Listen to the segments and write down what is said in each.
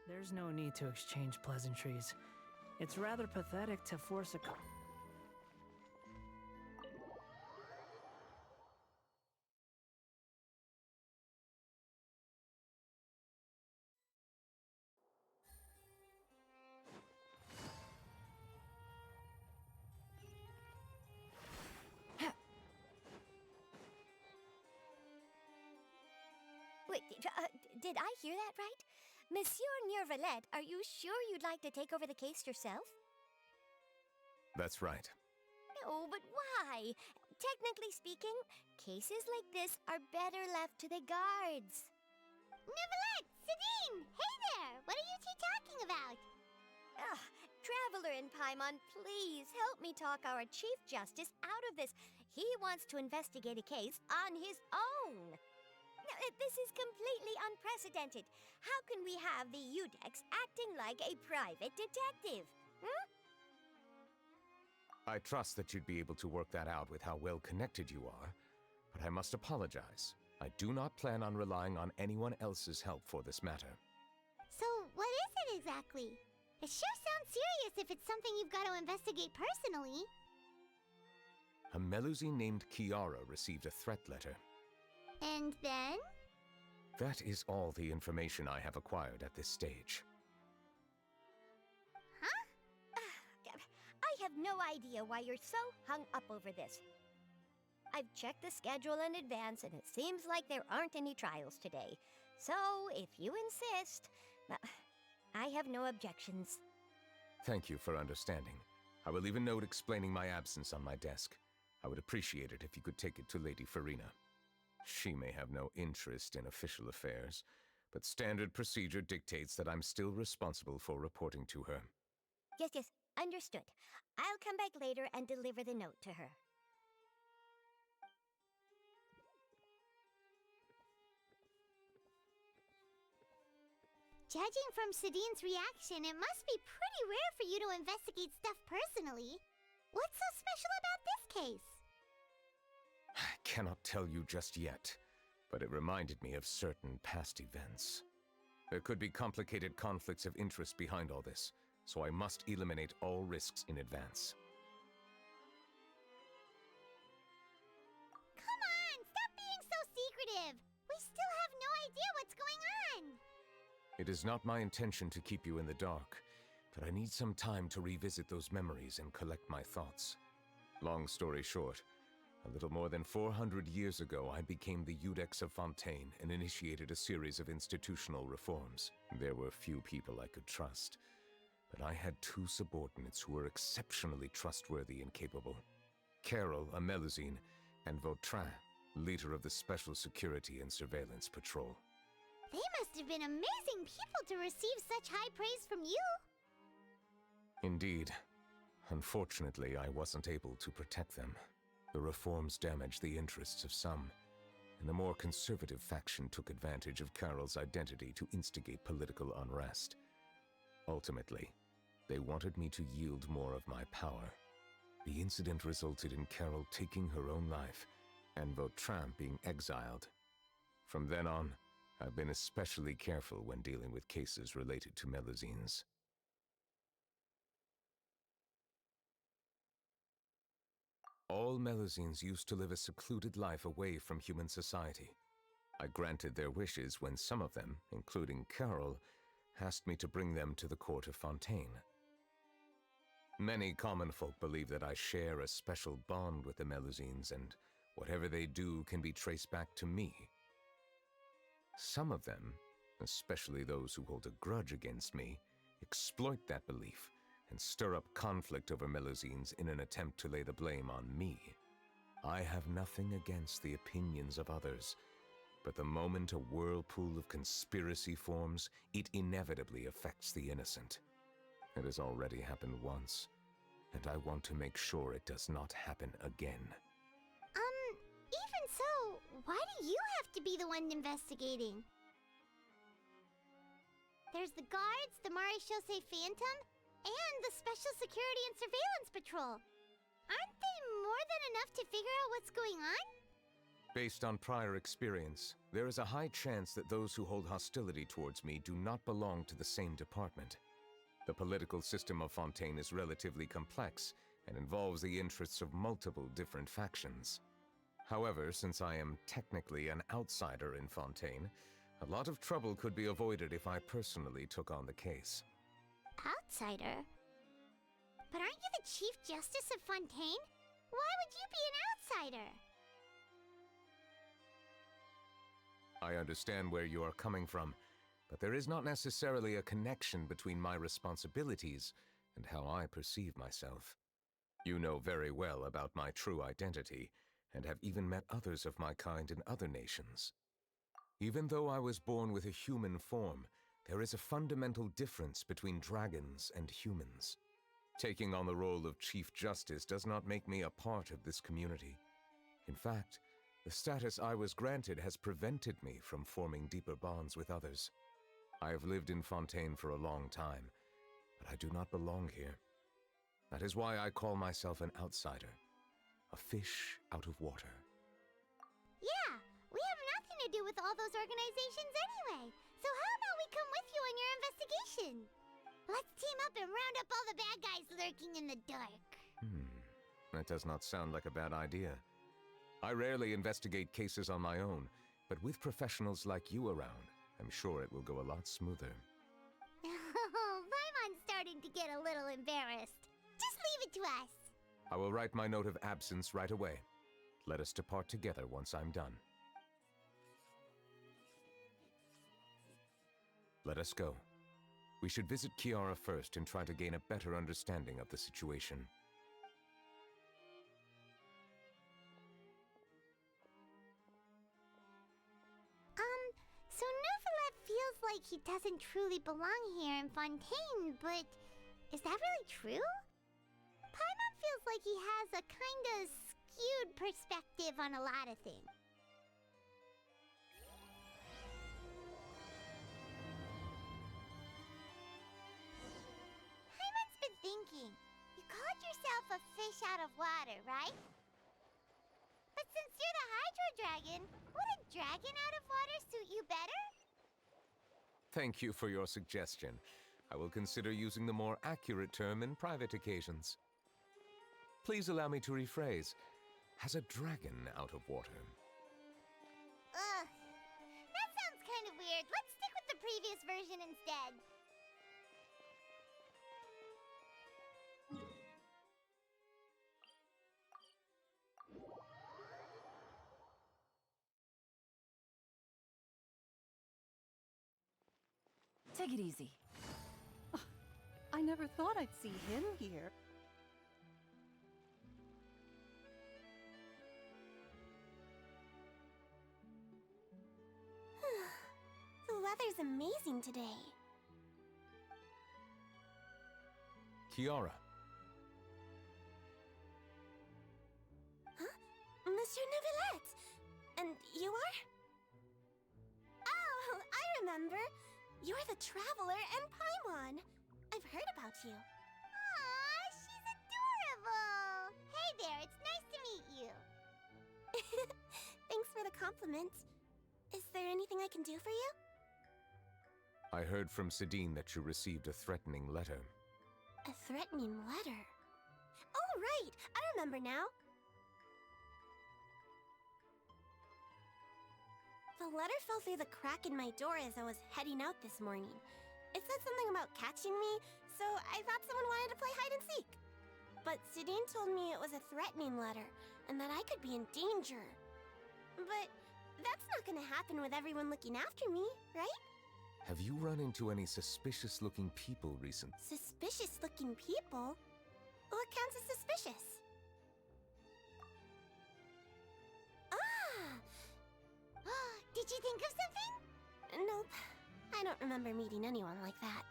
There's no need to exchange pleasantries. It's rather pathetic to force a Wait, did I hear that right? Monsieur Nёvilleta, are you sure you'd like to take over the case yourself? That's right. No, but why? Technically speaking, cases like this are better left to the guards. Nёvilleta! Sadine! Hey there! What are you two talking about? Traveler in Paimon, please help me talk our Chief Justice out of this. He wants to investigate a case on his own. Now, this is completely unprecedented. How can we have the Udex acting like a private detective? I trust that you'd be able to work that out with how well connected you are, but I must apologize. I do not plan on relying on anyone else's help for this matter. So, what is it exactly? It sure sounds serious if it's something you've got to investigate personally. A Melusine named Kiara received a threat letter. And then? That is all the information I have acquired at this stage. Huh? I have no idea why you're so hung up over this. I've checked the schedule in advance, and it seems like there aren't any trials today. So, if you insist, I have no objections. Thank you for understanding. I will leave a note explaining my absence on my desk. I would appreciate it if you could take it to Lady Farina. She may have no interest in official affairs, but standard procedure dictates that I'm still responsible for reporting to her. Yes, understood. I'll come back later and deliver the note to her. Judging from Sadine's reaction, it must be pretty rare for you to investigate stuff personally. What's so special about this case? I cannot tell you just yet, but it reminded me of certain past events. There could be complicated conflicts of interest behind all this, so I must eliminate all risks in advance. Come on, stop being so secretive! We still have no idea what's going on! It is not my intention to keep you in the dark, but I need some time to revisit those memories and collect my thoughts. Long story short, a little more than 400 years ago, I became the Udex of Fontaine and initiated a series of institutional reforms. There were few people I could trust, but I had two subordinates who were exceptionally trustworthy and capable. Carol, a Melusine, and Vautrin, leader of the Special Security and Surveillance Patrol. They must have been amazing people to receive such high praise from you! Indeed. Unfortunately, I wasn't able to protect them. The reforms damaged the interests of some, and the more conservative faction took advantage of Carol's identity to instigate political unrest. Ultimately, they wanted me to yield more of my power. The incident resulted in Carol taking her own life, and Vautrin being exiled. From then on, I've been especially careful when dealing with cases related to Melusines. All Melusines used to live a secluded life away from human society. I granted their wishes when some of them, including Carol, asked me to bring them to the court of Fontaine. Many common folk believe that I share a special bond with the Melusines, and whatever they do can be traced back to me. Some of them, especially those who hold a grudge against me, exploit that belief and stir up conflict over Melusines in an attempt to lay the blame on me. I have nothing against the opinions of others, but the moment a whirlpool of conspiracy forms, it inevitably affects the innocent. It has already happened once, and I want to make sure it does not happen again. Even so, why do you have to be the one investigating? There's the guards, the Marechaussee Phantom, and the Special Security and Surveillance Patrol. Aren't they more than enough to figure out what's going on? Based on prior experience, there is a high chance that those who hold hostility towards me do not belong to the same department. The political system of Fontaine is relatively complex and involves the interests of multiple different factions. However, since I am technically an outsider in Fontaine, a lot of trouble could be avoided if I personally took on the case. Outsider? But aren't you the Chief Justice of Fontaine? Why would you be an outsider? I understand where you are coming from, but there is not necessarily a connection between my responsibilities and how I perceive myself. You know very well about my true identity, and have even met others of my kind in other nations. Even though I was born with a human form, there is a fundamental difference between dragons and humans. Taking on the role of Chief Justice does not make me a part of this community. In fact, the status I was granted has prevented me from forming deeper bonds with others. I have lived in Fontaine for a long time, but I do not belong here. That is why I call myself an outsider, a fish out of water. Yeah, we have nothing to do with all those organizations anyway. So how about we come with you on your investigation? Let's team up and round up all the bad guys lurking in the dark. That does not sound like a bad idea. I rarely investigate cases on my own, but with professionals like you around, I'm sure it will go a lot smoother. Oh, Paimon's starting to get a little embarrassed. Just leave it to us. I will write my note of absence right away. Let us depart together once I'm done. Let us go. We should visit Kiara first and try to gain a better understanding of the situation. So Nёvilleta feels like he doesn't truly belong here in Fontaine, but is that really true? Paimon feels like he has a kinda skewed perspective on a lot of things. Paimon's been thinking. You called yourself a fish out of water, right? But since you're the Hydro Dragon, would a dragon out of water suit you better? Thank you for your suggestion. I will consider using the more accurate term in private occasions. Please allow me to rephrase. Has a dragon out of water? Ugh. That sounds kind of weird. Let's stick with the previous version instead. Take it easy. I never thought I'd see him here. The weather's amazing today. Kiara. Huh? Monsieur Nёvilleta! And you are? Oh, I remember. You're the Traveler and Paimon. I've heard about you. Aw, she's adorable! Hey there, it's nice to meet you. Thanks for the compliment. Is there anything I can do for you? I heard from Zadine that you received a threatening letter. A threatening letter? Oh, right! I remember now. The letter fell through the crack in my door as I was heading out this morning. It said something about catching me, so I thought someone wanted to play hide and seek. But Zadine told me it was a threatening letter, and that I could be in danger. But that's not gonna happen with everyone looking after me, right? Have you run into any suspicious-looking people recently? Suspicious-looking people? What counts as suspicious? Did you think of something? Nope. I don't remember meeting anyone like that.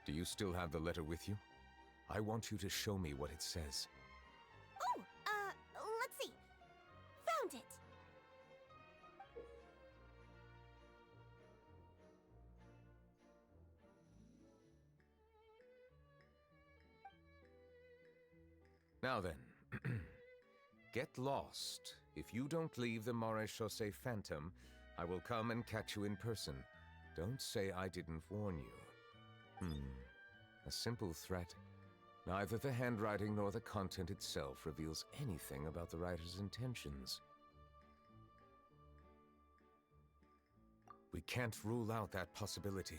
Do you still have the letter with you? I want you to show me what it says. Oh, let's see. Found it. Now then, Get lost. If you don't leave the Maréchaussée Phantom, I will come and catch you in person. Don't say I didn't warn you. A simple threat. Neither the handwriting nor the content itself reveals anything about the writer's intentions. We can't rule out that possibility.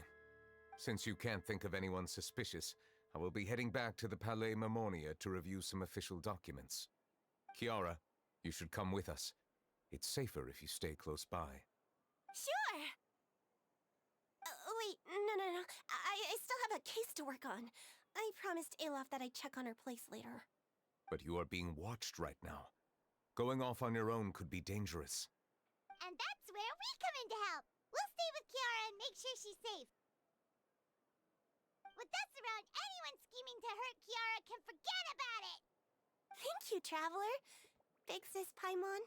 Since you can't think of anyone suspicious, I will be heading back to the Palais Mermonia to review some official documents. Kiara, you should come with us. It's safer if you stay close by. Sure! Wait, no. I still have a case to work on. I promised Alof that I'd check on her place later. But you are being watched right now. Going off on your own could be dangerous. And that's where we come in to help. We'll stay with Kiara and make sure she's safe. With us around, anyone scheming to hurt Kiara can forget about it! Thank you, Traveler. Big Sis Paimon.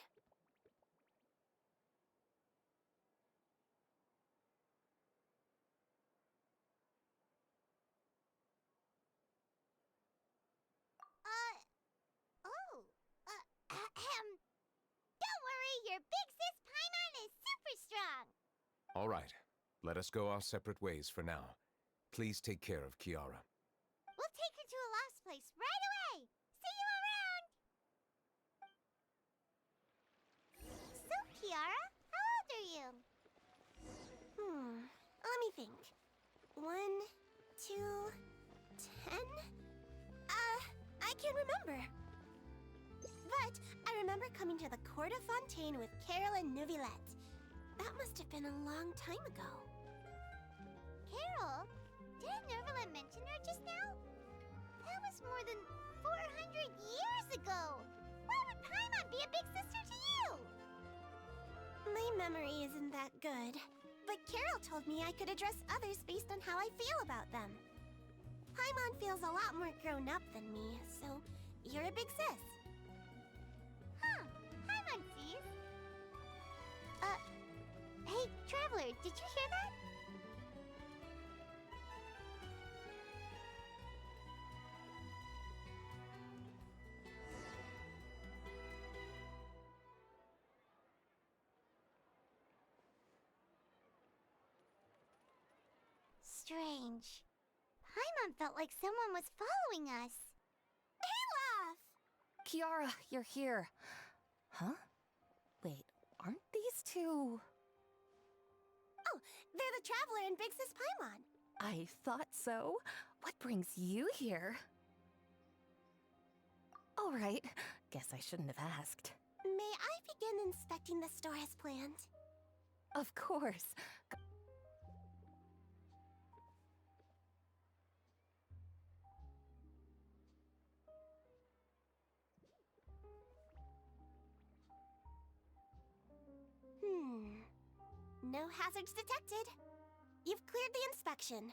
Don't worry, your big sis Paimon is super strong! All right, let us go our separate ways for now. Please take care of Kiara. We'll take her to a lost place right away! See you around! So, Kiara, how old are you? Let me think. 1, 2, 10? I can't remember. But I remember coming to the Court of Fontaine with Carol and Nёvilleta. That must have been a long time ago. Carol? Didn't Nёvilleta mention her just now? That was more than 400 years ago! Why would Paimon be a big sister to you? My memory isn't that good, but Carol told me I could address others based on how I feel about them. Paimon feels a lot more grown up than me, so you're a big sis. Huh. Paimon sees. Hey, Traveler, did you hear that? Strange. Paimon felt like someone was following us. Alof! Kiara, you're here. Huh? Wait, aren't these two? Oh, they're the Traveler and Big Sis Paimon. I thought so. What brings you here? All right. Guess I shouldn't have asked. May I begin inspecting the store as planned? Of course. No hazards detected. You've cleared the inspection.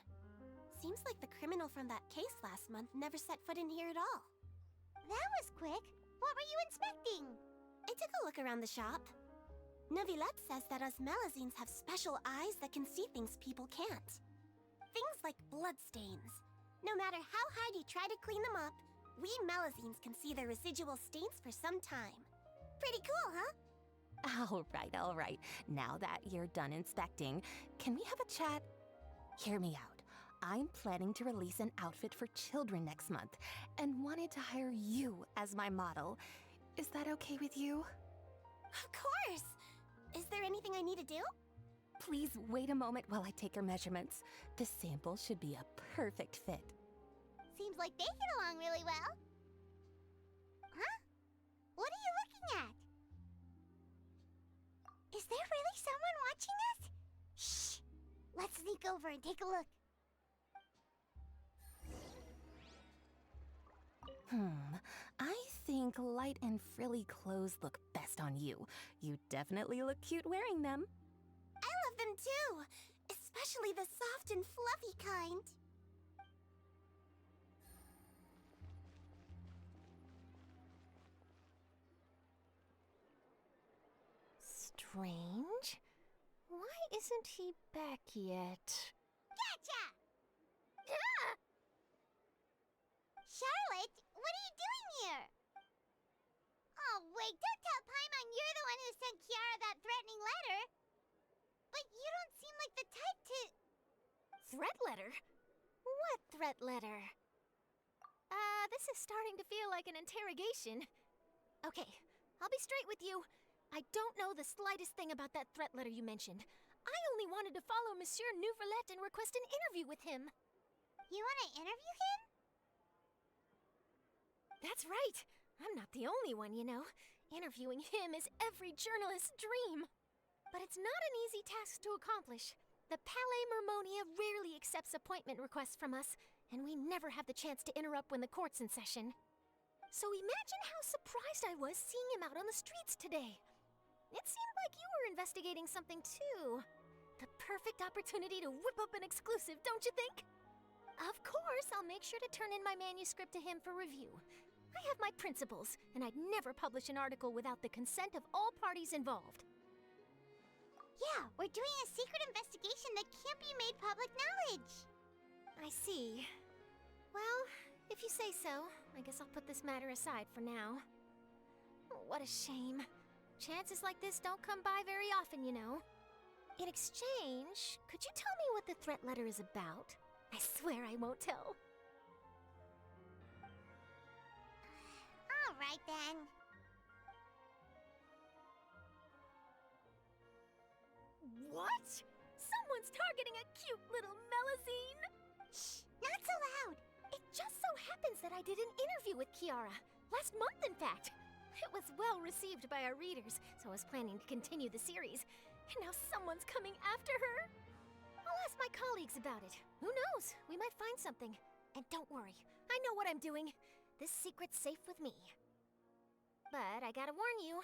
Seems like the criminal from that case last month never set foot in here at all. That was quick. What were you inspecting? I took a look around the shop. Nёvilleta says that us Melazines have special eyes that can see things people can't. Things like bloodstains. No matter how hard you try to clean them up, we Melazines can see their residual stains for some time. Pretty cool, huh? All right. Now that you're done inspecting, can we have a chat? Hear me out. I'm planning to release an outfit for children next month and wanted to hire you as my model. Is that okay with you? Of course! Is there anything I need to do? Please wait a moment while I take your measurements. The sample should be a perfect fit. Seems like they get along really well. Huh? What are you looking at? Is there really someone watching us? Shh! Let's sneak over and take a look. I think light and frilly clothes look best on you. You definitely look cute wearing them. I love them too! Especially the soft and fluffy kind. Strange. Why isn't he back yet? Gotcha! Charlotte, what are you doing here? Oh, wait, don't tell Paimon you're the one who sent Kiara that threatening letter. But you don't seem like the type to... Threat letter? What threat letter? This is starting to feel like an interrogation. Okay, I'll be straight with you. I don't know the slightest thing about that threat letter you mentioned. I only wanted to follow Monsieur Nёvilleta and request an interview with him. You want to interview him? That's right. I'm not the only one, you know. Interviewing him is every journalist's dream. But it's not an easy task to accomplish. The Palais Mermonia rarely accepts appointment requests from us, and we never have the chance to interrupt when the court's in session. So imagine how surprised I was seeing him out on the streets today. It seemed like you were investigating something too. The perfect opportunity to whip up an exclusive, don't you think? Of course, I'll make sure to turn in my manuscript to him for review. I have my principles, and I'd never publish an article without the consent of all parties involved. Yeah, we're doing a secret investigation that can't be made public knowledge. I see. Well, if you say so, I guess I'll put this matter aside for now. What a shame. Chances like this don't come by very often, you know. In exchange, could you tell me what the threat letter is about? I swear I won't tell. All right, then. What? Someone's targeting a cute little Melazine? Shh, not so loud. It just so happens that I did an interview with Kiara. Last month, in fact. It was well received by our readers, so I was planning to continue the series. And now someone's coming after her. I'll ask my colleagues about it. Who knows? We might find something. And don't worry, I know what I'm doing. This secret's safe with me. But I gotta warn you,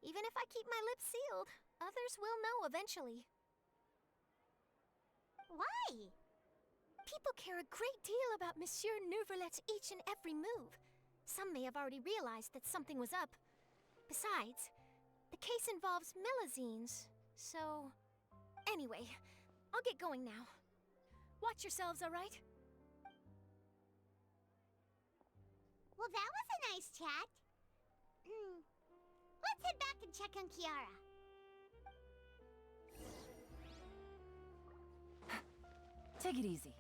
even if I keep my lips sealed, others will know eventually. Why? People care a great deal about Monsieur Nёvillet's each and every move. Some may have already realized that something was up. Besides, the case involves Melazines, so... Anyway, I'll get going now. Watch yourselves, all right? Well, that was a nice chat. Let's head back and check on Kiara. Take it easy.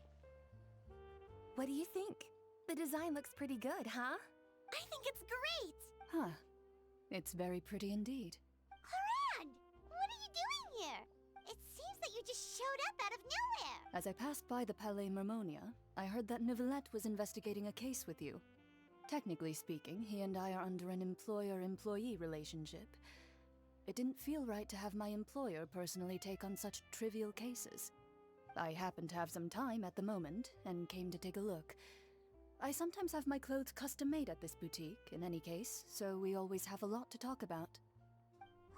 What do you think? The design looks pretty good, huh? I think it's great! Huh. It's very pretty indeed. Harad! What are you doing here? It seems that you just showed up out of nowhere. As I passed by the Palais Mermonia, I heard that Nёvilleta was investigating a case with you. Technically speaking, he and I are under an employer-employee relationship. It didn't feel right to have my employer personally take on such trivial cases. I happened to have some time at the moment, and came to take a look. I sometimes have my clothes custom-made at this boutique, in any case, so we always have a lot to talk about.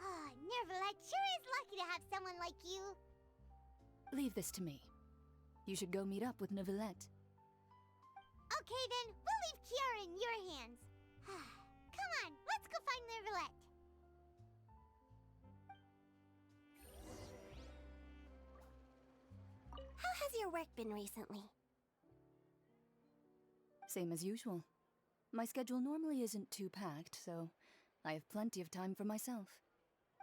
Ah, Nёvilleta sure is lucky to have someone like you. Leave this to me. You should go meet up with Nёvilleta. Okay then, we'll leave Kiara in your hands. Come on, let's go find Nёvilleta. How has your work been recently? Same as usual. My schedule normally isn't too packed, so I have plenty of time for myself.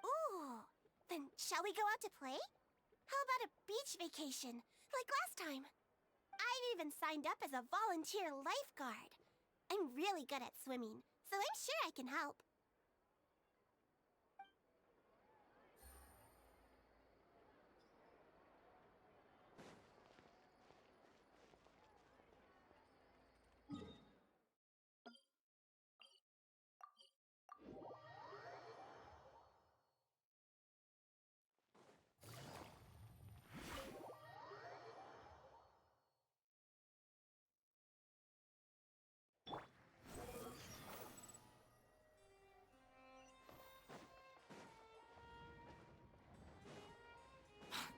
Ooh, then shall we go out to play? How about a beach vacation, like last time? I've even signed up as a volunteer lifeguard. I'm really good at swimming, so I'm sure I can help.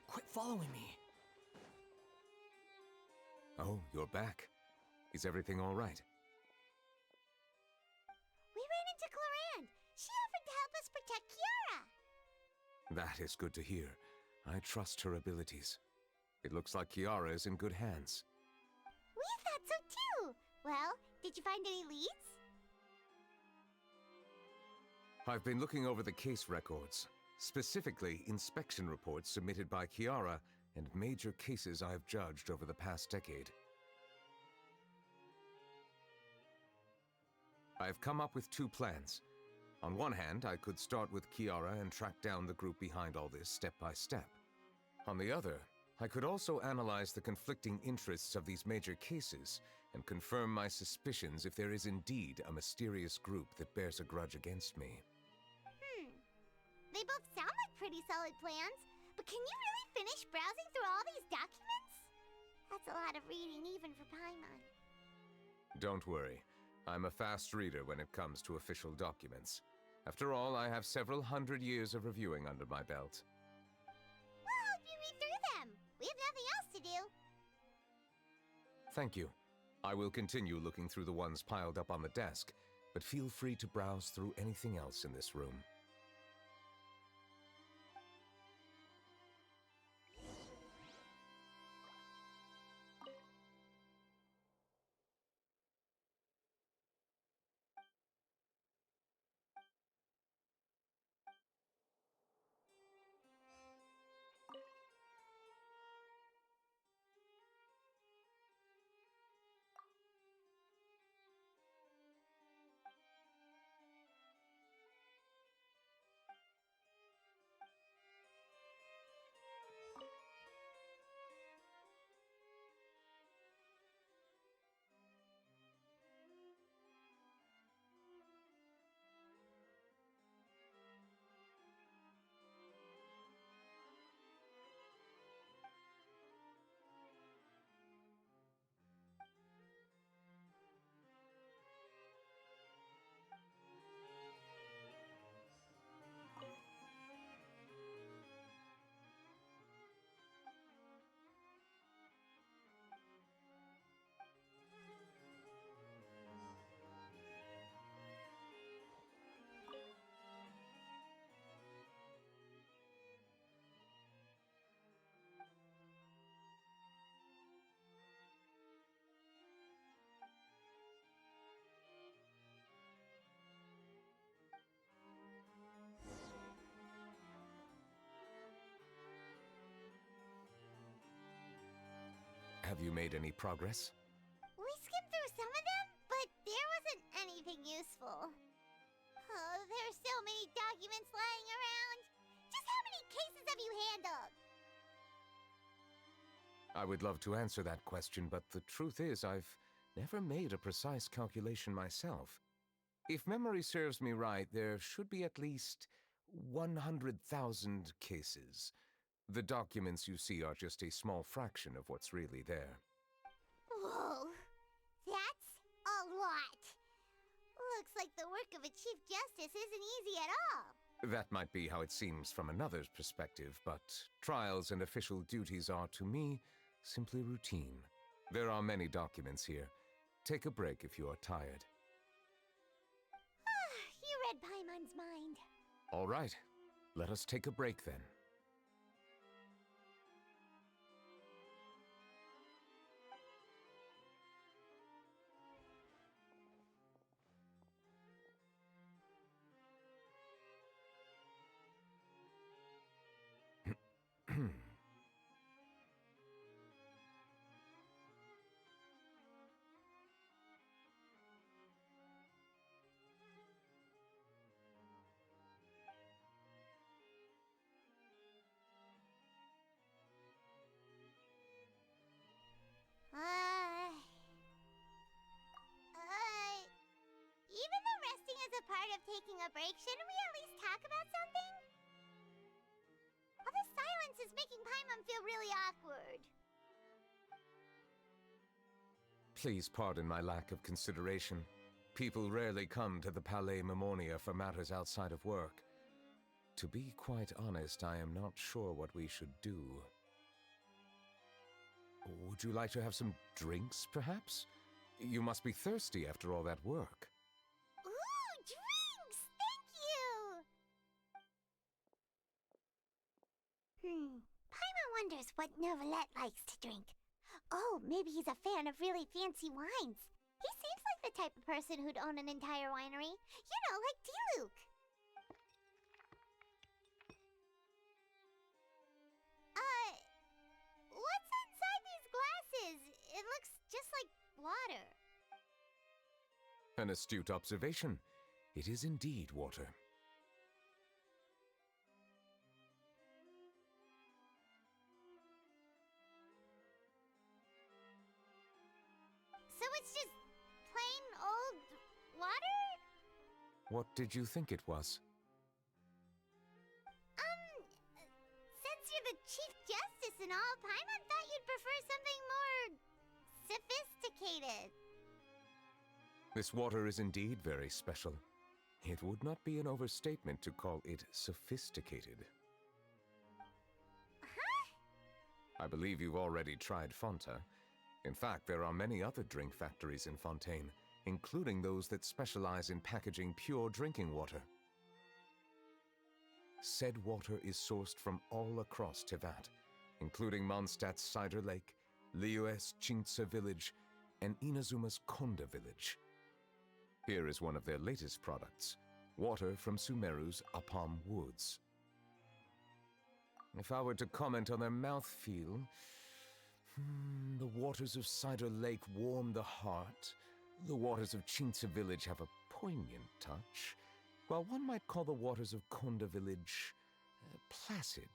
Quit following me. Oh, you're back. Is everything all right? We ran into Cloran. She offered to help us protect Kiara. That is good to hear. I trust her abilities. It looks like Kiara is in good hands. We thought so too. Well, did you find any leads? I've been looking over the case records, specifically inspection reports submitted by Kiara and major cases I've judged over the past decade. I've come up with two plans. On one hand, I could start with Kiara and track down the group behind all this step by step. On the other, I could also analyze the conflicting interests of these major cases and confirm my suspicions if there is indeed a mysterious group that bears a grudge against me. They both sound like pretty solid plans, but can you really finish browsing through all these documents? That's a lot of reading even for Paimon. Don't worry. I'm a fast reader when it comes to official documents. After all, I have several hundred years of reviewing under my belt. We'll help you read through them. We have nothing else to do. Thank you. I will continue looking through the ones piled up on the desk, but feel free to browse through anything else in this room. Have you made any progress? We skimmed through some of them, but there wasn't anything useful. Oh, there are so many documents lying around. Just how many cases have you handled? I would love to answer that question, but the truth is I've never made a precise calculation myself. If memory serves me right, there should be at least 100,000 cases. The documents you see are just a small fraction of what's really there. Whoa, that's a lot. Looks like the work of a Chief Justice isn't easy at all. That might be how it seems from another's perspective, but trials and official duties are, to me, simply routine. There are many documents here. Take a break if you are tired. You read Paimon's mind. All right, let us take a break then. Even though resting is a part of taking a break, shouldn't we at least talk about something? All this silence is making Paimon feel really awkward. Please pardon my lack of consideration. People rarely come to the Palais Mermonia for matters outside of work. To be quite honest, I am not sure what we should do. Would you like to have some drinks, perhaps? You must be thirsty after all that work. Ooh, drinks! Thank you! Paimon wonders what Nёvilleta likes to drink. Oh, maybe he's a fan of really fancy wines. He seems like the type of person who'd own an entire winery. You know, like D-Luke. An astute observation. It is indeed water. So it's just plain old water? What did you think it was? Since you're the Chief Justice and all, Paimon thought you'd prefer something more sophisticated. This water is indeed very special. It would not be an overstatement to call it sophisticated. Huh? I believe you've already tried Fonta. In fact, there are many other drink factories in Fontaine, including those that specialize in packaging pure drinking water. Said water is sourced from all across Tevat, including Mondstadt's Cider Lake, Liyue's Chintsa village, and Inazuma's Konda village. Here is one of their latest products, water from Sumeru's Apam Woods. If I were to comment on their mouthfeel, the waters of Cider Lake warm the heart. The waters of Chintsa village have a poignant touch, while one might call the waters of Konda village placid.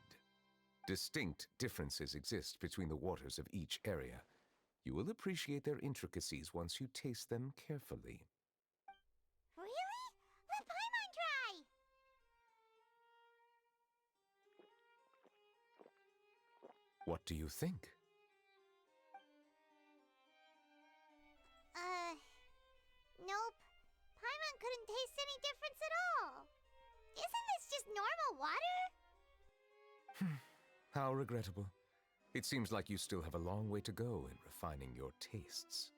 Distinct differences exist between the waters of each area. You will appreciate their intricacies once you taste them carefully. Really? Let Paimon try! What do you think? Nope. Paimon couldn't taste any difference at all. Isn't this just normal water? How regrettable. It seems like you still have a long way to go in refining your tastes.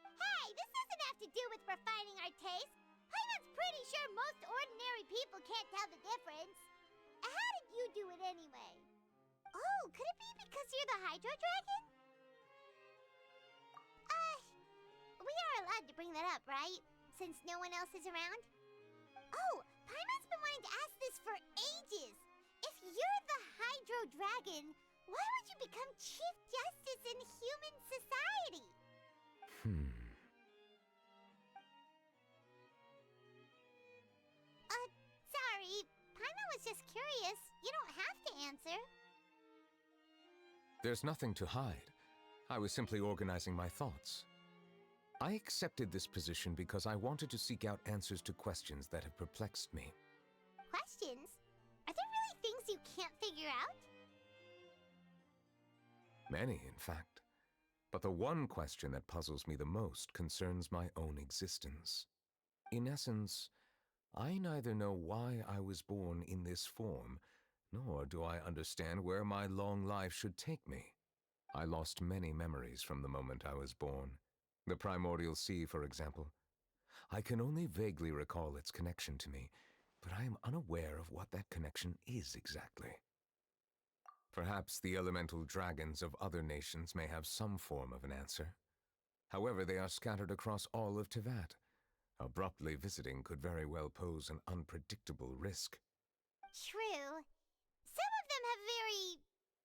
Hey, this doesn't have to do with refining our taste. Paimon's pretty sure most ordinary people can't tell the difference. How did you do it anyway? Oh, could it be because you're the Hydro Dragon? We are allowed to bring that up, right? Since no one else is around? Oh, Paimon's been wanting to ask this for ages. If you're the Hydro Dragon, why would you become Chief Justice in human society? Sorry. Paimon was just curious. You don't have to answer. There's nothing to hide. I was simply organizing my thoughts. I accepted this position because I wanted to seek out answers to questions that have perplexed me. Questions? Are there really things you can't figure out? Many, in fact. But the one question that puzzles me the most concerns my own existence. In essence, I neither know why I was born in this form, nor do I understand where my long life should take me. I lost many memories from the moment I was born. The primordial sea, for example. I can only vaguely recall its connection to me, but I am unaware of what that connection is exactly. Perhaps the elemental dragons of other nations may have some form of an answer. However, they are scattered across all of Tevat. Abruptly visiting could very well pose an unpredictable risk. True. Some of them have very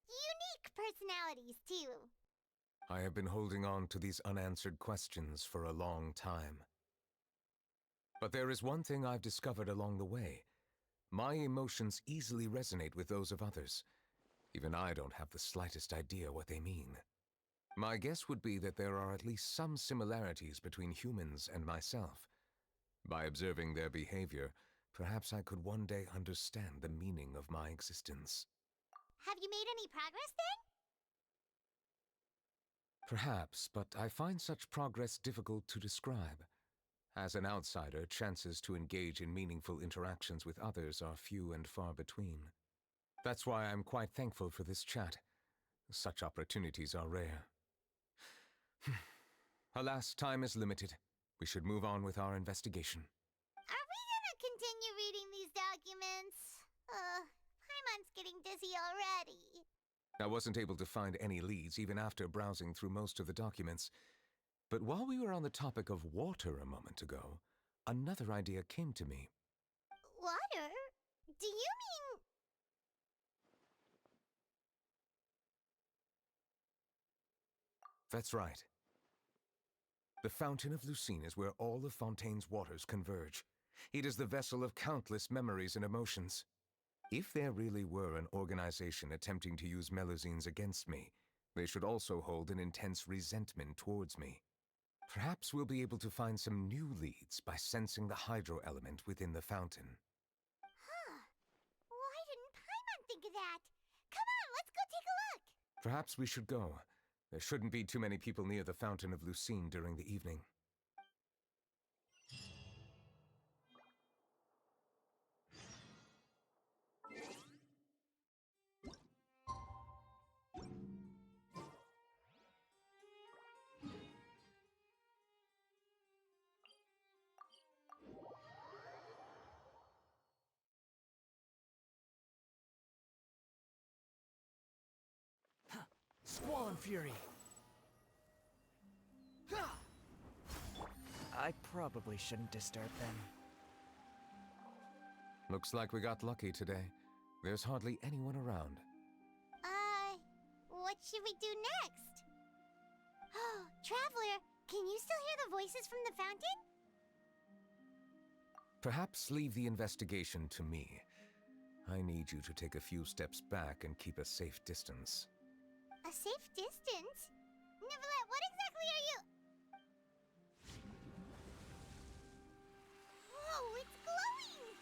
unique personalities, too. I have been holding on to these unanswered questions for a long time. But there is one thing I've discovered along the way. My emotions easily resonate with those of others. Even I don't have the slightest idea what they mean. My guess would be that there are at least some similarities between humans and myself. By observing their behavior, perhaps I could one day understand the meaning of my existence. Have you made any progress then? Perhaps, but I find such progress difficult to describe. As an outsider, chances to engage in meaningful interactions with others are few and far between. That's why I'm quite thankful for this chat. Such opportunities are rare. Alas, time is limited. We should move on with our investigation. Are we gonna continue reading these documents? Paimon's getting dizzy already. I wasn't able to find any leads even after browsing through most of the documents. But while we were on the topic of water a moment ago, another idea came to me. Water? Do you mean... That's right. The Fountain of Lucine is where all of Fontaine's waters converge. It is the vessel of countless memories and emotions. If there really were an organization attempting to use Melusines against me, they should also hold an intense resentment towards me. Perhaps we'll be able to find some new leads by sensing the hydro element within the fountain. Huh. Why didn't Paimon think of that? Come on, let's go take a look! Perhaps we should go. There shouldn't be too many people near the Fountain of Lucine during the evening. Squall and Fury! I probably shouldn't disturb them. Looks like we got lucky today. There's hardly anyone around. What should we do next? Oh, Traveler, can you still hear the voices from the fountain? Perhaps leave the investigation to me. I need you to take a few steps back and keep a safe distance. A safe distance? Nёvilleta, what exactly are you... Whoa, it's glowing!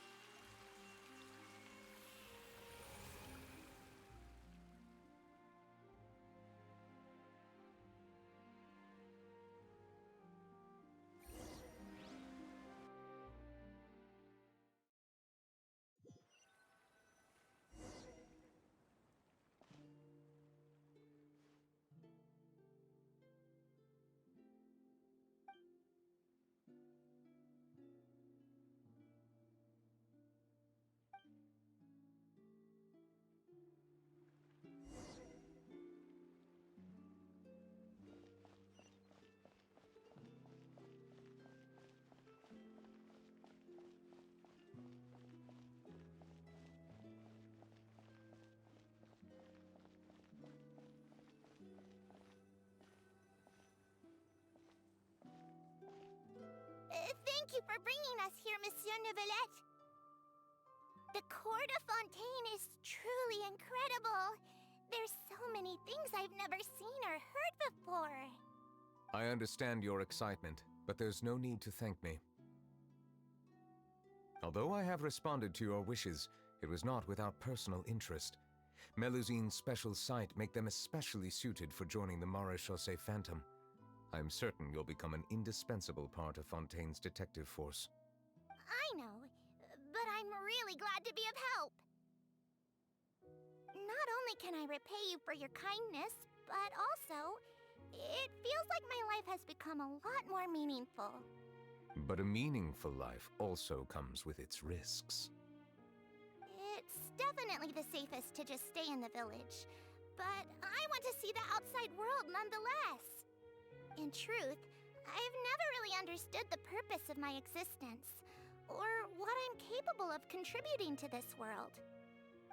Thank you for bringing us here, Monsieur Nœuvillette. The Court of Fontaine is truly incredible. There's so many things I've never seen or heard before. I understand your excitement, but there's no need to thank me. Although I have responded to your wishes, it was not without personal interest. Melusine's special sight make them especially suited for joining the Maréchaussée Phantom. I'm certain you'll become an indispensable part of Fontaine's detective force. I know, but I'm really glad to be of help. Not only can I repay you for your kindness, but also, it feels like my life has become a lot more meaningful. But a meaningful life also comes with its risks. It's definitely the safest to just stay in the village, but I want to see the outside world nonetheless. In truth, I've never really understood the purpose of my existence, or what I'm capable of contributing to this world.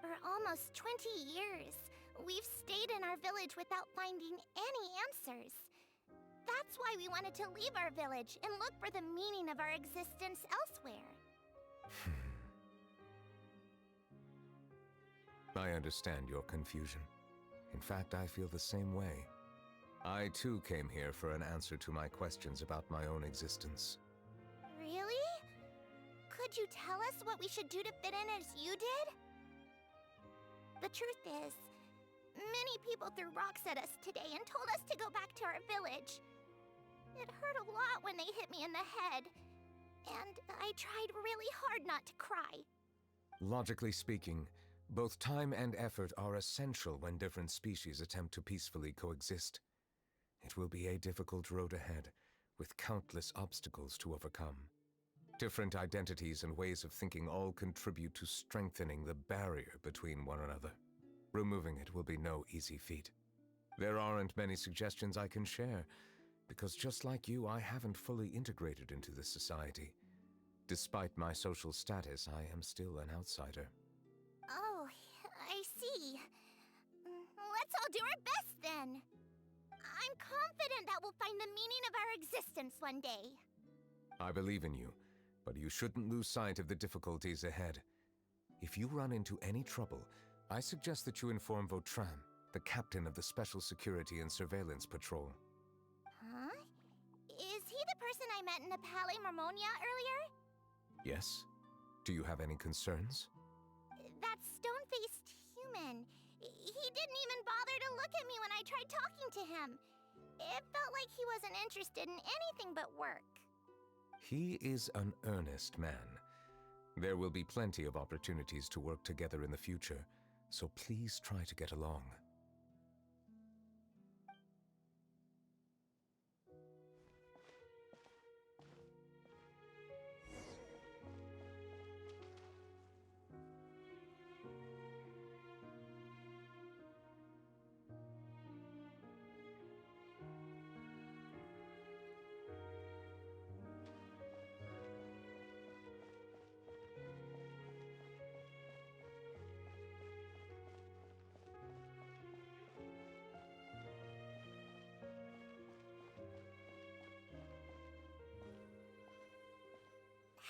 For almost 20 years, we've stayed in our village without finding any answers. That's why we wanted to leave our village and look for the meaning of our existence elsewhere. I understand your confusion. In fact, I feel the same way. I too came here for an answer to my questions about my own existence. Really? Could you tell us what we should do to fit in as you did? The truth is, many people threw rocks at us today and told us to go back to our village. It hurt a lot when they hit me in the head, and I tried really hard not to cry. Logically speaking, both time and effort are essential when different species attempt to peacefully coexist. It will be a difficult road ahead, with countless obstacles to overcome. Different identities and ways of thinking all contribute to strengthening the barrier between one another. Removing it will be no easy feat. There aren't many suggestions I can share, because just like you, I haven't fully integrated into this society. Despite my social status, I am still an outsider. Oh, I see. Let's all do our best then. I I'm confident that we'll find the meaning of our existence one day. I believe in you, but you shouldn't lose sight of the difficulties ahead. If you run into any trouble, I suggest that you inform Vautrin, the captain of the Special Security and Surveillance Patrol. Huh? Is he the person I met in the Palais Marmonia earlier? Yes? Do you have any concerns? That stone-faced human. He didn't even bother to look at me when I tried talking to him. It felt like he wasn't interested in anything but work. He is an earnest man. There will be plenty of opportunities to work together in the future, so please try to get along.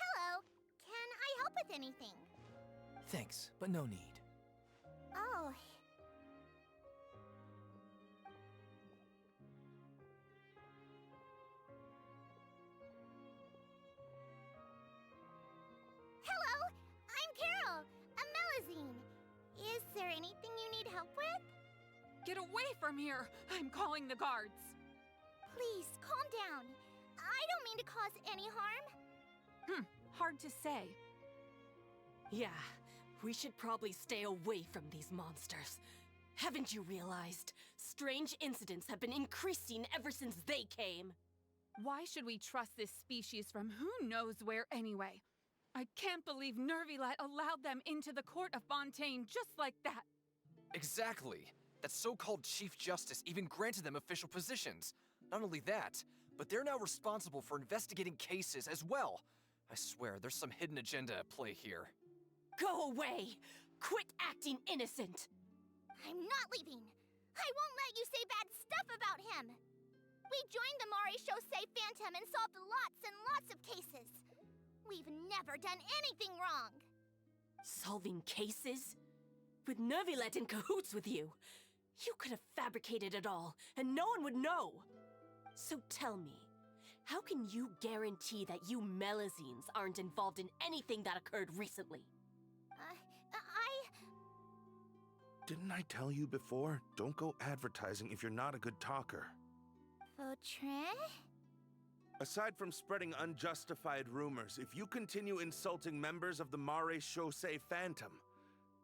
Hello. Can I help with anything? Thanks, but no need. Oh. Hello, I'm Carol, a Melazine. Is there anything you need help with? Get away from here! I'm calling the guards! Please, calm down. I don't mean to cause any harm. Hard to say. Yeah, we should probably stay away from these monsters. Haven't you realized? Strange incidents have been increasing ever since they came. Why should we trust this species from who knows where anyway? I can't believe Nёvilleta allowed them into the court of Fontaine just like that. Exactly. That so-called Chief Justice even granted them official positions. Not only that, but they're now responsible for investigating cases as well. I swear, there's some hidden agenda at play here. Go away! Quit acting innocent! I'm not leaving. I won't let you say bad stuff about him. We joined the Mare Chaussee Phantom and solved lots and lots of cases. We've never done anything wrong. Solving cases? With Nёvilleta in cahoots with you? You could have fabricated it all, and no one would know. So tell me, how can you guarantee that you Melazines aren't involved in anything that occurred recently? Didn't I tell you before? Don't go advertising if you're not a good talker. Vautrin? Aside from spreading unjustified rumors, if you continue insulting members of the Mare Chaussee Phantom,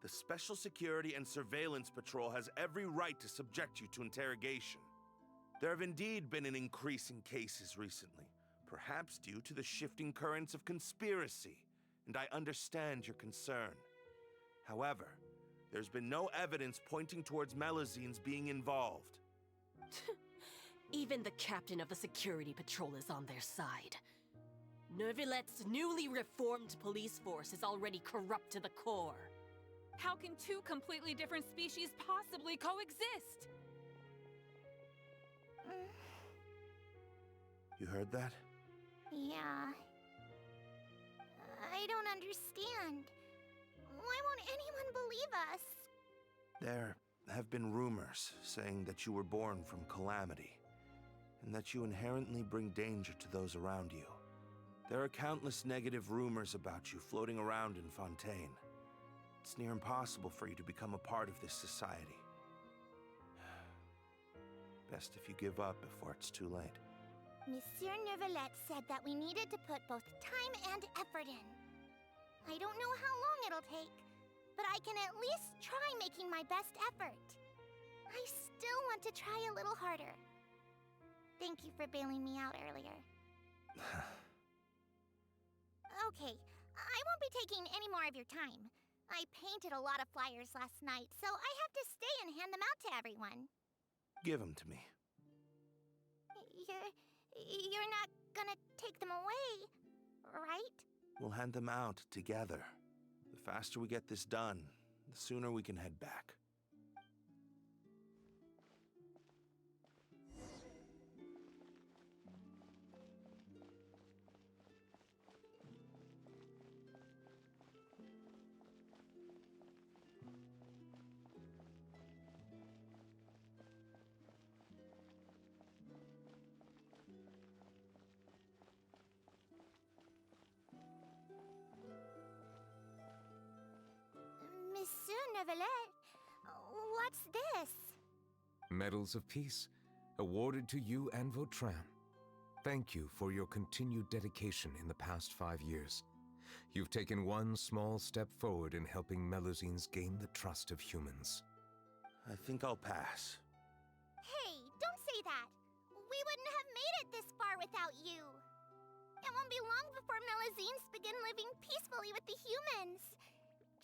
the Special Security and Surveillance Patrol has every right to subject you to interrogation. There have indeed been an increase in cases recently, perhaps due to the shifting currents of conspiracy, and I understand your concern. However, there's been no evidence pointing towards Melazines being involved. Even the captain of the security patrol is on their side. Nёvilletta's newly reformed police force is already corrupt to the core. How can two completely different species possibly coexist? You heard that? Yeah. I don't understand. Why won't anyone believe us? There have been rumors saying that you were born from calamity, and that you inherently bring danger to those around you. There are countless negative rumors about you floating around in Fontaine. It's near impossible for you to become a part of this society. Best if you give up before it's too late. Monsieur Nёvilleta said that we needed to put both time and effort in. I don't know how long it'll take, but I can at least try making my best effort. I still want to try a little harder. Thank you for bailing me out earlier. Okay, I won't be taking any more of your time. I painted a lot of flyers last night, so I have to stay and hand them out to everyone. Give them to me. You're not gonna take them away, right? We'll hand them out together. The faster we get this done, the sooner we can head back. Nœuvillette. What's this? Medals of Peace, awarded to you and Vautrin. Thank you for your continued dedication in the past 5 years. You've taken one small step forward in helping Melusines gain the trust of humans. I think I'll pass. Hey, don't say that. We wouldn't have made it this far without you. It won't be long before Melusines begin living peacefully with the humans.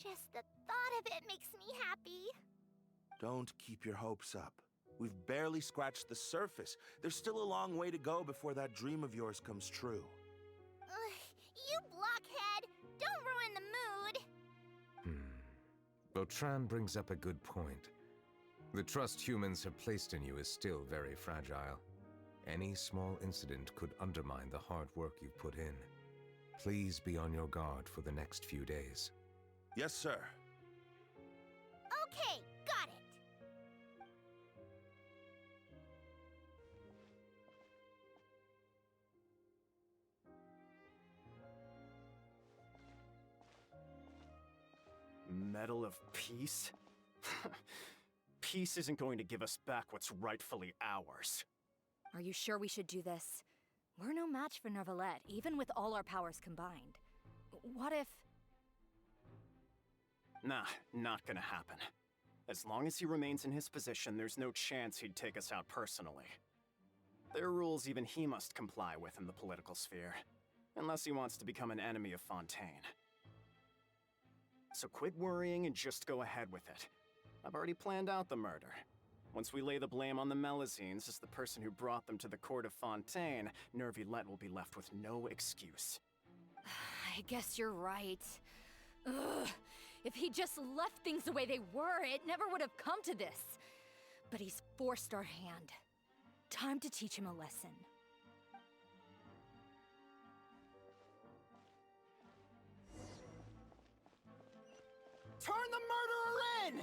Just the thought of it makes me happy. Don't keep your hopes up. We've barely scratched the surface. There's still a long way to go before that dream of yours comes true. Ugh, you blockhead! Don't ruin the mood! Vautrin brings up a good point. The trust humans have placed in you is still very fragile. Any small incident could undermine the hard work you've put in. Please be on your guard for the next few days. Yes, sir. Okay, got it. Medal of Peace? Peace isn't going to give us back what's rightfully ours. Are you sure we should do this? We're no match for Nœuvillette, even with all our powers combined. What if... Nah, not gonna happen. As long as he remains in his position, there's no chance he'd take us out personally. There are rules even he must comply with in the political sphere, unless he wants to become an enemy of Fontaine. So quit worrying and just go ahead with it. I've already planned out the murder. Once we lay the blame on the Melusines as the person who brought them to the court of Fontaine, Nœuvillette will be left with no excuse. I guess you're right. Ugh. If he just left things the way they were, it never would have come to this. But he's forced our hand. Time to teach him a lesson. Turn the murderer in!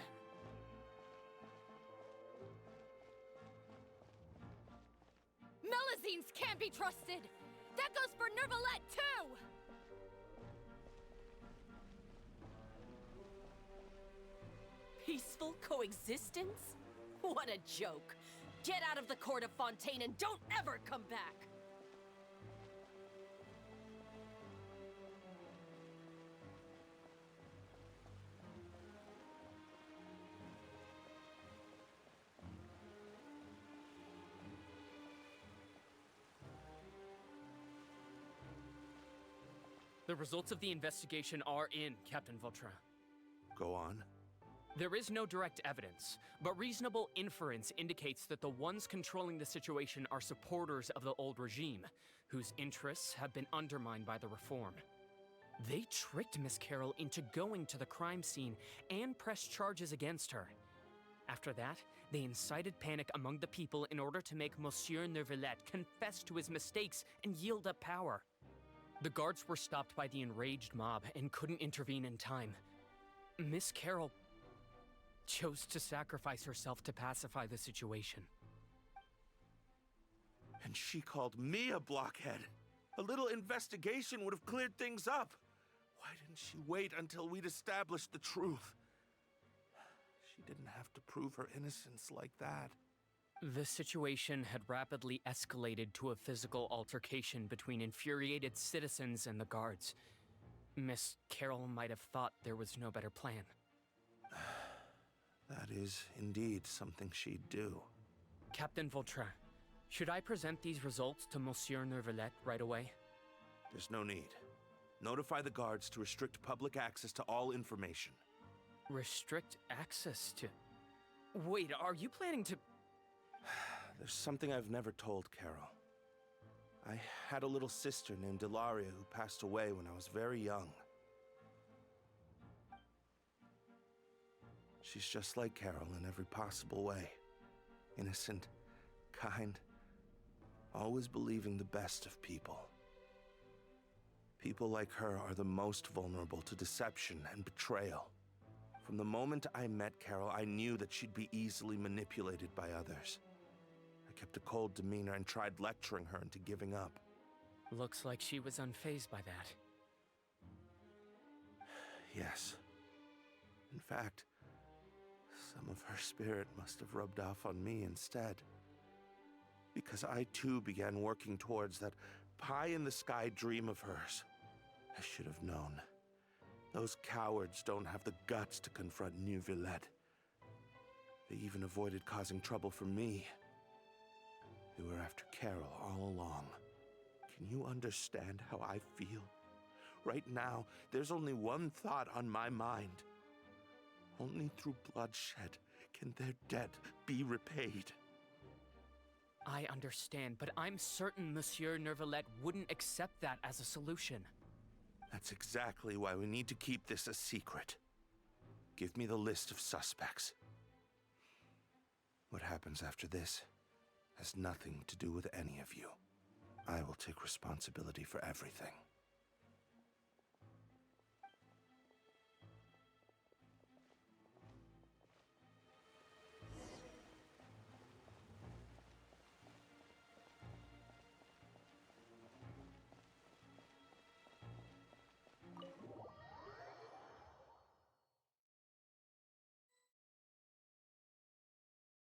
Melusines can't be trusted! That goes for Nœuvillette, too! Peaceful coexistence? What a joke. Get out of the court of Fontaine and don't ever come back! The results of the investigation are in, Captain Vautrin. Go on. There is no direct evidence, but reasonable inference indicates that the ones controlling the situation are supporters of the old regime, whose interests have been undermined by the reform. They tricked Miss Carroll into going to the crime scene and pressed charges against her. After that, they incited panic among the people in order to make Monsieur Nœuvillette confess to his mistakes and yield up power. The guards were stopped by the enraged mob and couldn't intervene in time. Miss Carroll chose to sacrifice herself to pacify the situation. And she called me a blockhead. A little investigation would have cleared things up. Why didn't she wait until we'd established the truth? She didn't have to prove her innocence like that. The situation had rapidly escalated to a physical altercation between infuriated citizens and the guards. Miss Carroll might have thought there was no better plan. That is indeed something she'd do. Captain Vautrin, should I present these results to Monsieur Nœuvillette right away? There's no need. Notify the guards to restrict public access to all information. Restrict access to... Wait, are you planning to... There's something I've never told Carol. I had a little sister named Ilaria who passed away when I was very young. She's just like Carol in every possible way. Innocent, kind, always believing the best of people. People like her are the most vulnerable to deception and betrayal. From the moment I met Carol, I knew that she'd be easily manipulated by others. I kept a cold demeanor and tried lecturing her into giving up. Looks like she was unfazed by that. Yes. In fact, Some of her spirit must have rubbed off on me instead. Because I too began working towards that pie-in-the-sky dream of hers. I should have known. Those cowards don't have the guts to confront Nёvilleta. They even avoided causing trouble for me. They were after Carol all along. Can you understand how I feel? Right now, there's only one thought on my mind. Only through bloodshed can their debt be repaid. I understand, but I'm certain Monsieur Nёvilleta wouldn't accept that as a solution. That's exactly why we need to keep this a secret. Give me the list of suspects. What happens after this has nothing to do with any of you. I will take responsibility for everything.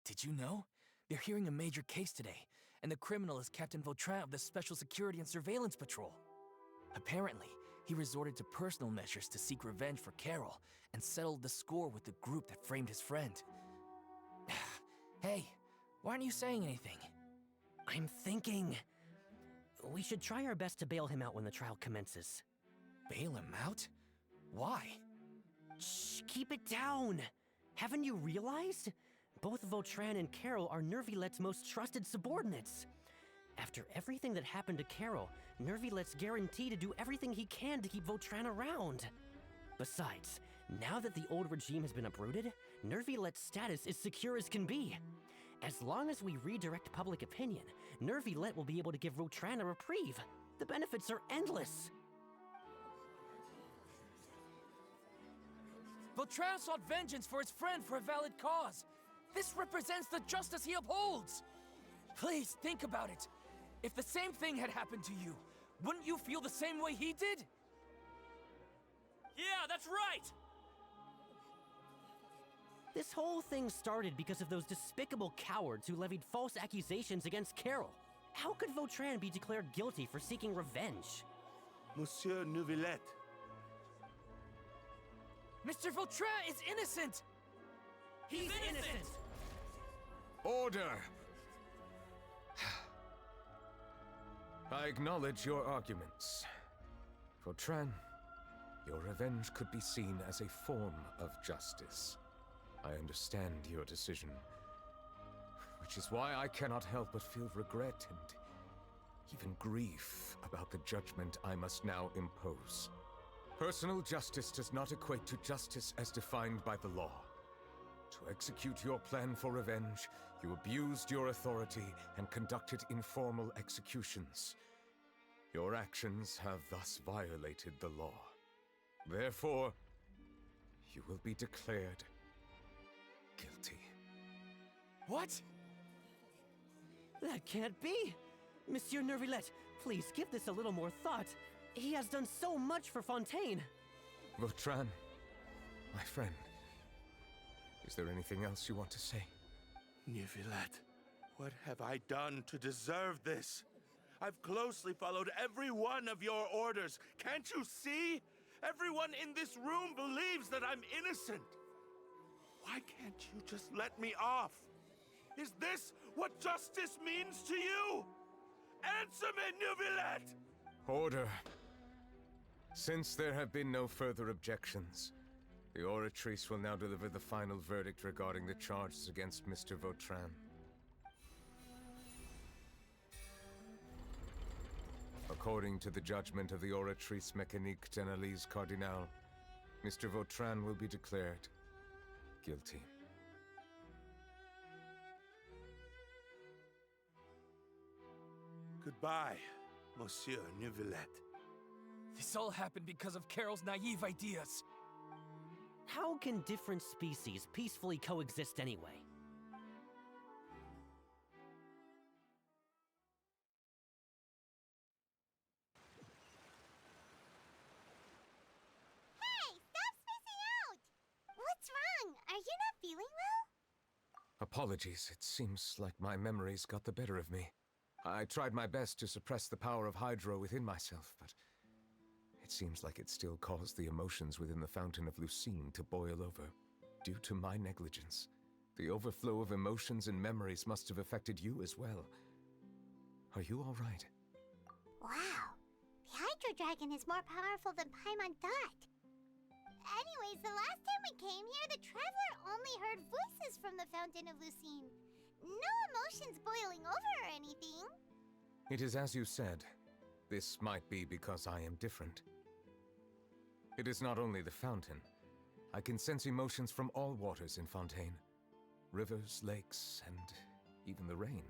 Did you know? They're hearing a major case today, and the criminal is Captain Vautrin of the Special Security and Surveillance Patrol. Apparently, he resorted to personal measures to seek revenge for Carol and settled the score with the group that framed his friend. Hey, why aren't you saying anything? I'm thinking... we should try our best to bail him out when the trial commences. Bail him out? Why? Shh, keep it down! Haven't you realized? Both Vautrin and Carol are Nёvilletta's most trusted subordinates. After everything that happened to Carol, Nёvilletta's guaranteed to do everything he can to keep Vautrin around. Besides, now that the old regime has been uprooted, Nёvilletta's status is secure as can be. As long as we redirect public opinion, Nёvilleta will be able to give Vautrin a reprieve. The benefits are endless. Vautrin sought vengeance for his friend for a valid cause. This represents the justice he upholds! Please, think about it. If the same thing had happened to you, wouldn't you feel the same way he did? Yeah, that's right! This whole thing started because of those despicable cowards who levied false accusations against Carol. How could Vautrin be declared guilty for seeking revenge? Monsieur Nёvilleta. Mr. Vautrin is innocent! He's innocent! Order! I acknowledge your arguments. Vautrin, your revenge could be seen as a form of justice. I understand your decision, which is why I cannot help but feel regret and even grief about the judgment I must now impose. Personal justice does not equate to justice as defined by the law. To execute your plan for revenge, you abused your authority and conducted informal executions. Your actions have thus violated the law. Therefore, you will be declared guilty. What? That can't be! Monsieur Nёvilleta, please give this a little more thought. He has done so much for Fontaine. Vautrin, my friend, is there anything else you want to say? Nёvilleta, what have I done to deserve this? I've closely followed every one of your orders. Can't you see? Everyone in this room believes that I'm innocent. Why can't you just let me off? Is this what justice means to you? Answer me, Nёvilleta! Order. Since there have been no further objections, the Oratrice will now deliver the final verdict regarding the charges against Mr. Vautrin. According to the judgment of the Oratrice Mécanique d'Analyse Cardinal, Mr. Vautrin will be declared guilty. Goodbye, Monsieur Nёvilleta. This all happened because of Carol's naive ideas. How can different species peacefully coexist anyway? Hey, stop spacing out! What's wrong? Are you not feeling well? Apologies, it seems like my memories got the better of me. I tried my best to suppress the power of Hydro within myself, but it seems like it still caused the emotions within the Fountain of Lucine to boil over, due to my negligence. The overflow of emotions and memories must have affected you as well. Are you all right? Wow. The Hydro Dragon is more powerful than Paimon thought. Anyways, the last time we came here, the Traveler only heard voices from the Fountain of Lucine. No emotions boiling over or anything. It is as you said. This might be because I am different. It is not only the fountain. I can sense emotions from all waters in Fontaine. Rivers, lakes, and even the rain.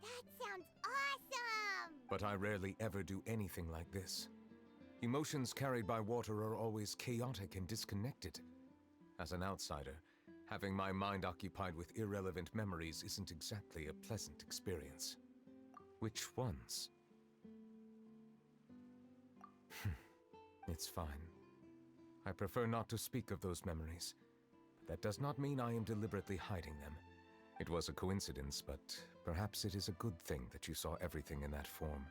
That sounds awesome! But I rarely ever do anything like this. Emotions carried by water are always chaotic and disconnected. As an outsider, having my mind occupied with irrelevant memories isn't exactly a pleasant experience. Which ones? It's fine. I prefer not to speak of those memories. But that does not mean I am deliberately hiding them. It was a coincidence, but perhaps it is a good thing that you saw everything in that form.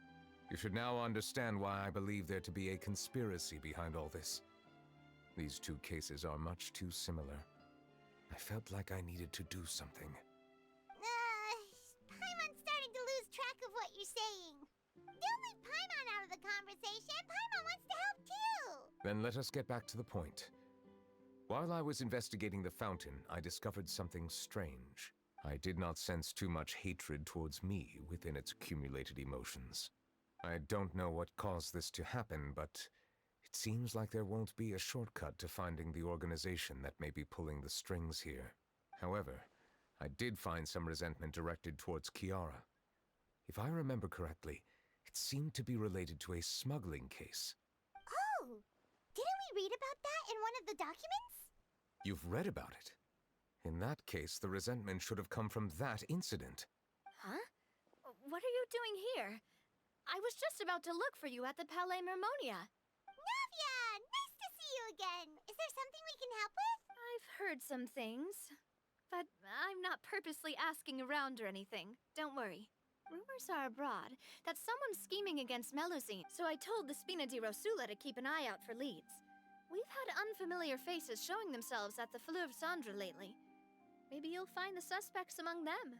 You should now understand why I believe there to be a conspiracy behind all this. These two cases are much too similar. I felt like I needed to do something. Paimon's starting to lose track of what you're saying. Don't leave Paimon out of the conversation. Paimon wants to help too. Then let us get back to the point. While I was investigating the fountain, I discovered something strange. I did not sense too much hatred towards me within its accumulated emotions. I don't know what caused this to happen, but it seems like there won't be a shortcut to finding the organization that may be pulling the strings here. However, I did find some resentment directed towards Kiara. If I remember correctly, it seemed to be related to a smuggling case. Oh! Didn't we read about that in one of the documents? You've read about it? In that case, the resentment should have come from that incident. Huh? What are you doing here? I was just about to look for you at the Palais Mermonia. Navia! Nice to see you again! Is there something we can help with? I've heard some things, but I'm not purposely asking around or anything. Don't worry. Rumors are abroad that someone's scheming against Melusine, so I told the Spina di Rosula to keep an eye out for leads. We've had unfamiliar faces showing themselves at the Fleuve Cendre lately. Maybe you'll find the suspects among them.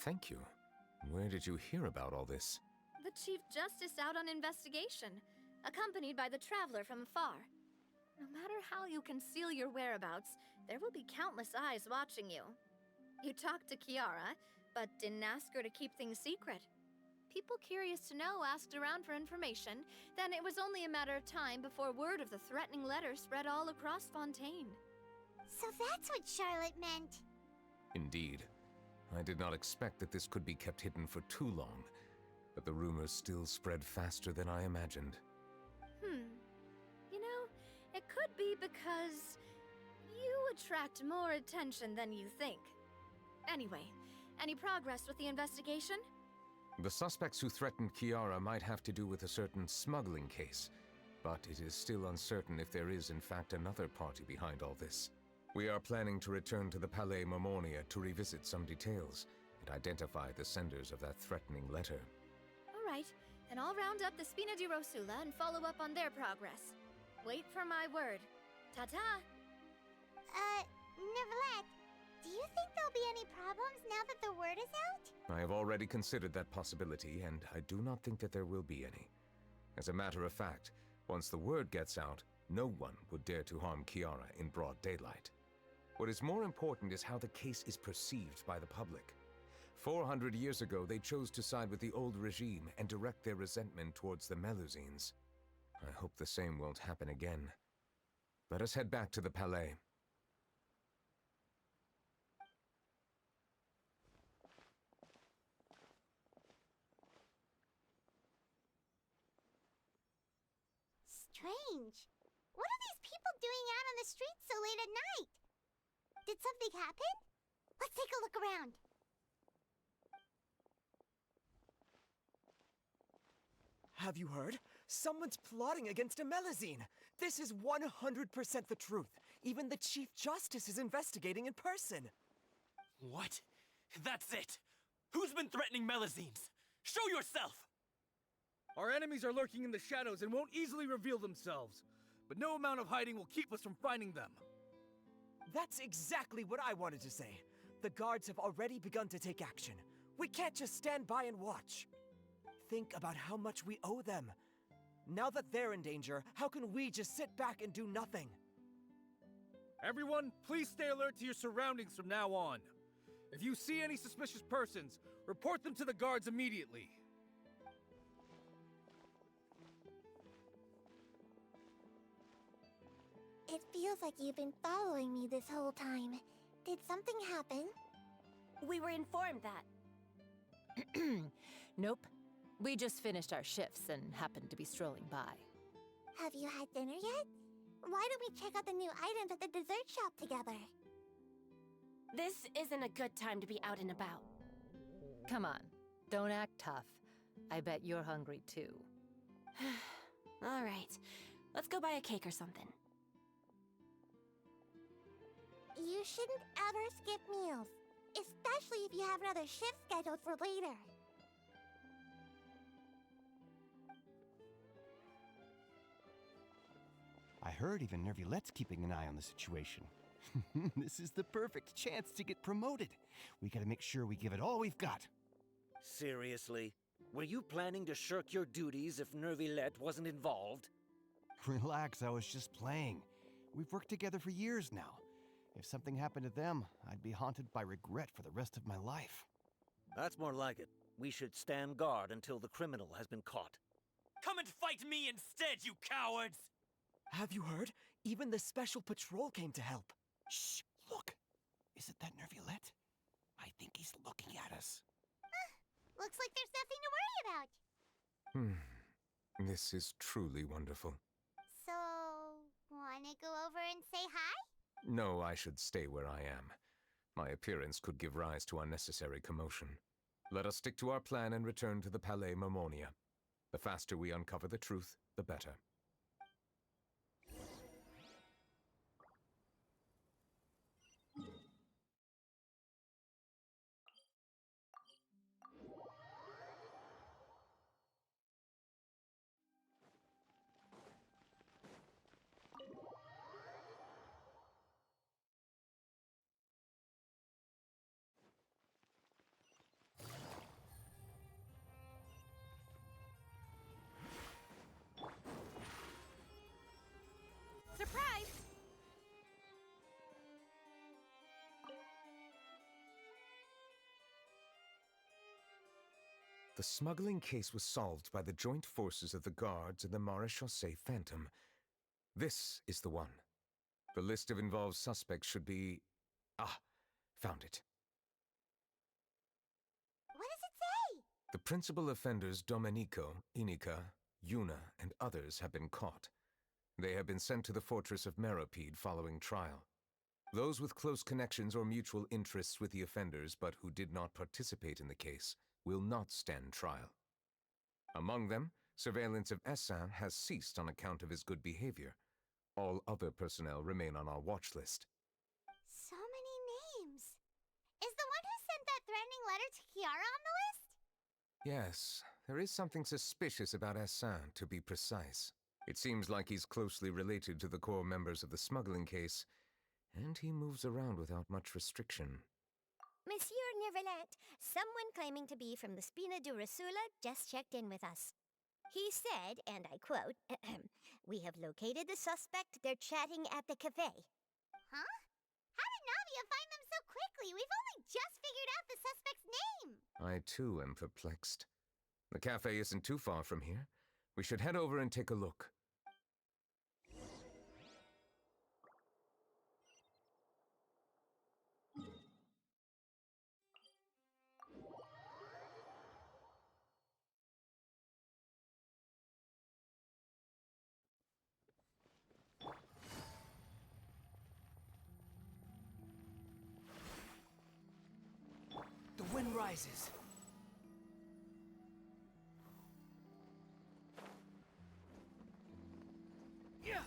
Thank you. Where did you hear about all this? The Chief Justice out on investigation, accompanied by the Traveler from afar. No matter how you conceal your whereabouts, there will be countless eyes watching you. You talked to Kiara, but didn't ask her to keep things secret. People curious to know asked around for information, then it was only a matter of time before word of the threatening letter spread all across Fontaine. So that's what Charlotte meant. Indeed. I did not expect that this could be kept hidden for too long, but the rumors still spread faster than I imagined. You know, it could be because you attract more attention than you think. Anyway, any progress with the investigation? The suspects who threatened Kiara might have to do with a certain smuggling case, but it is still uncertain if there is in fact another party behind all this. We are planning to return to the Palais Mermonia to revisit some details and identify the senders of that threatening letter. All right, then I'll round up the Spina di Rosula and follow up on their progress. Wait for my word. Ta-ta! Nœuvillette, do you think there'll be any problems now that the word is out? I have already considered that possibility, and I do not think that there will be any. As a matter of fact, once the word gets out, no one would dare to harm Kiara in broad daylight. What is more important is how the case is perceived by the public. 400 years ago, they chose to side with the old regime and direct their resentment towards the Melusines. I hope the same won't happen again. Let us head back to the Palais. Strange. What are these people doing out on the streets so late at night? Did something happen? Let's take a look around. Have you heard? Someone's plotting against a Melusine. This is 100% the truth. Even the Chief Justice is investigating in person. What? That's it! Who's been threatening Melazines? Show yourself! Our enemies are lurking in the shadows and won't easily reveal themselves. But no amount of hiding will keep us from finding them. That's exactly what I wanted to say. The guards have already begun to take action. We can't just stand by and watch. Think about how much we owe them. Now that they're in danger, how can we just sit back and do nothing? Everyone, please stay alert to your surroundings from now on. If you see any suspicious persons, report them to the guards immediately. It feels like you've been following me this whole time. Did something happen? We were informed that. Nope. We just finished our shifts and happened to be strolling by. Have you had dinner yet? Why don't we check out the new items at the dessert shop together? This isn't a good time to be out and about. Come on, don't act tough. I bet you're hungry too. All right, let's go buy a cake or something. You shouldn't ever skip meals, especially if you have another shift scheduled for later. I heard even Nёvillette's keeping an eye on the situation. This is the perfect chance to get promoted. We gotta make sure we give it all we've got. Seriously? Were you planning to shirk your duties if Nёvillette wasn't involved? Relax, I was just playing. We've worked together for years now. If something happened to them, I'd be haunted by regret for the rest of my life. That's more like it. We should stand guard until the criminal has been caught. Come and fight me instead, you cowards! Have you heard? Even the special patrol came to help. Shh! Look! Isn't that Nёvillette? I think he's looking at us. Looks like there's nothing to worry about. This is truly wonderful. So, wanna go over and say hi? No, I should stay where I am. My appearance could give rise to unnecessary commotion. Let us stick to our plan and return to the Palais Mermonia. The faster we uncover the truth, the better. Surprise! The smuggling case was solved by the joint forces of the guards and the Maréchaussée Phantom. This is the one. The list of involved suspects should be... Ah, found it. What does it say? The principal offenders Domenico, Inica, Yuna, and others have been caught. They have been sent to the fortress of Meropide following trial. Those with close connections or mutual interests with the offenders but who did not participate in the case will not stand trial. Among them, surveillance of Essin has ceased on account of his good behavior. All other personnel remain on our watch list. So many names. Is the one who sent that threatening letter to Kiara on the list? Yes, there is something suspicious about Essin, to be precise. It seems like he's closely related to the core members of the smuggling case, and he moves around without much restriction. Monsieur Nёvillette, someone claiming to be from the Spina du Rasula just checked in with us. He said, and I quote, "We have located the suspect. They're chatting at the cafe." Huh? How did Navia find them so quickly? We've only just figured out the suspect's name. I too am perplexed. The cafe isn't too far from here. We should head over and take a look. The wind rises. Yeah.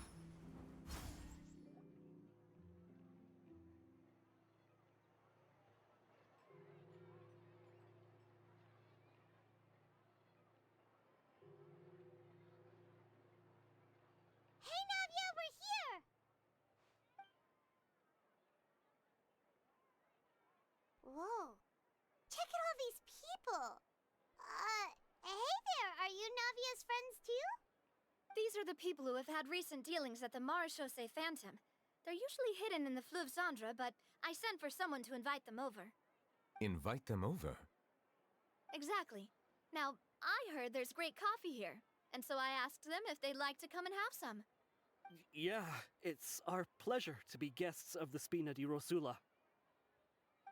are Navia's friends too? These are the people who have had recent dealings at the Marechaussee Phantom. They're usually hidden in the Fleuve Cendre, but I sent for someone to invite them over. Invite them over? Exactly. Now, I heard there's great coffee here, and so I asked them if they'd like to come and have some. Yeah, it's our pleasure to be guests of the Spina di Rosula.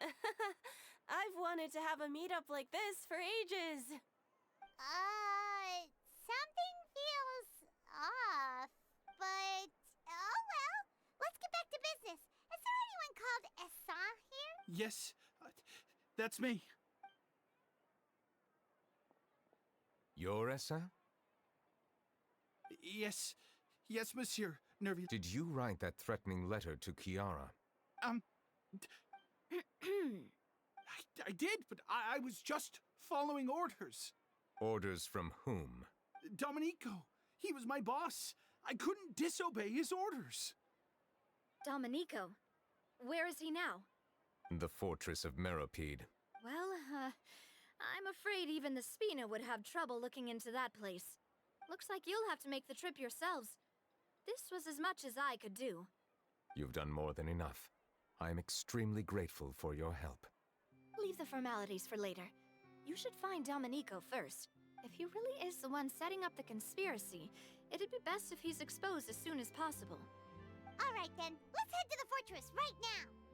I've wanted to have a meetup like this for ages. Something feels off, but oh well. Let's get back to business. Is there anyone called Essa here? Yes, that's me. You're Essa? Yes, monsieur, Nёvilleta. Did you write that threatening letter to Kiara? I did, but I was just following orders. Orders from whom? Domenico. He was my boss. I couldn't disobey his orders. Domenico? Where is he now? The fortress of Meropide. Well, I'm afraid even the Spina would have trouble looking into that place. Looks like you'll have to make the trip yourselves. This was as much as I could do. You've done more than enough. I am extremely grateful for your help. Leave the formalities for later. You should find Domenico first. If he really is the one setting up the conspiracy, it'd be best if he's exposed as soon as possible. Alright then, let's head to the fortress right now!